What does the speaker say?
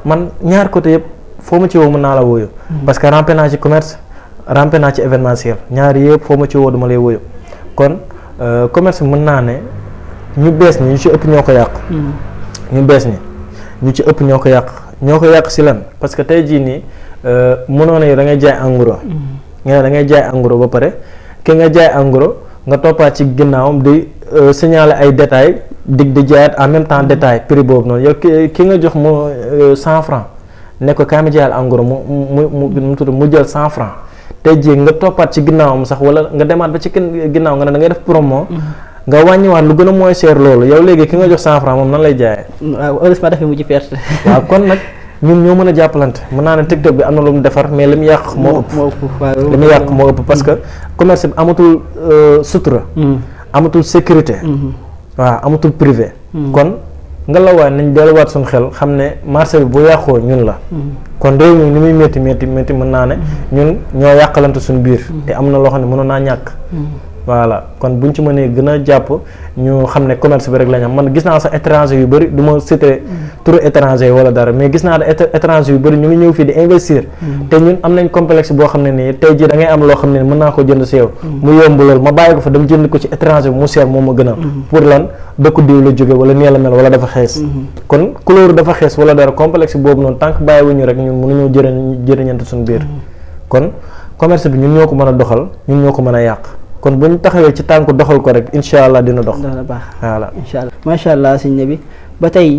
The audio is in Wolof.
man ñaar côté yëpp foo ma ci woo mën naa la wuyu. parce que rampé naa ci commerce rampé naa ci événementiel ñaar yëpp foo ma ci woo dama lay wuyu kon commerce mën naa ne ñu bees ñi ñu ci ëpp ñoo ko yàq. ñu bees ñi ñu ci ëpp ñoo ko yàq si lan parce que tey jii nii mënoon na da ngay jaay en gros. nga ne da ngay jaay en gros ba pare ki nga jaay en gros nga toppaat ci ginnaawam di signaler ay détails di jaayaat en même temps détail prix boobu noonu yow ki nga jox mu 100 francs ne ko kaa mi jaayal en gros mu jël 100 francs tey jii nga toppaat ci ginnaawam sax wala nga demaat ba ci ginnaaw nga ne da ngay def promo. nga wàññiwaat lu gën a moins cher loolu yow léegi ki nga jox 100 francs moom nan lay jaayee. waaw heureusement dafay mujj perte. waaw kon nag ñun ñoo mën a jàppalante mën naa ne TikTok bi am na lu mu defar mais li mu yàq moo ëpp. li mu yàq moo ëpp parce que commerce bi amatul sutura. amatul sécurité. waaw amatul privé. kon nga la waay nañ delluwaat suñu xel xam ne marché bi bu yàqoo ñun la. kon réew mi ni muy métti mën naa ne ñun ñoo yàqalante suñu biir. te am na loo xam ne mënoon naa ñàkk. voilà kon buñ ci mënee gën a jàpp ñu xam ne commerce bi rek la ñu am man gis naa sax étranger yu bëri du ma citer turu étranger yi wala dara mais gis naa ne étranger yu bëri ñu ngi ñëw fii di investir. te ñun am nañ complexe boo xam ne nii tey jii da ngay am loo xam ne mën naa ko jënd si yow. mu yomb lool ma bàyyi ko fa dem jënd ko ci étranger bi mu seer moom ma gën a. pour lan dëkku diw la jóge wala nii la mel wala dafa xees. kon couleur dafa xees wala dara complexe boobu noonu tant que bàyyiwuñu rek ñun mënuñoo jëriñante suñu biir. kon commerce bi ñun ñoo ko mën a doxal ñun ñoo ko mën a yàq. kon bu ñu taxawee ci tànk doxal ko rek incha allah dina dox. dana baax voilà incha allah macha allah sëñ Naby ba tey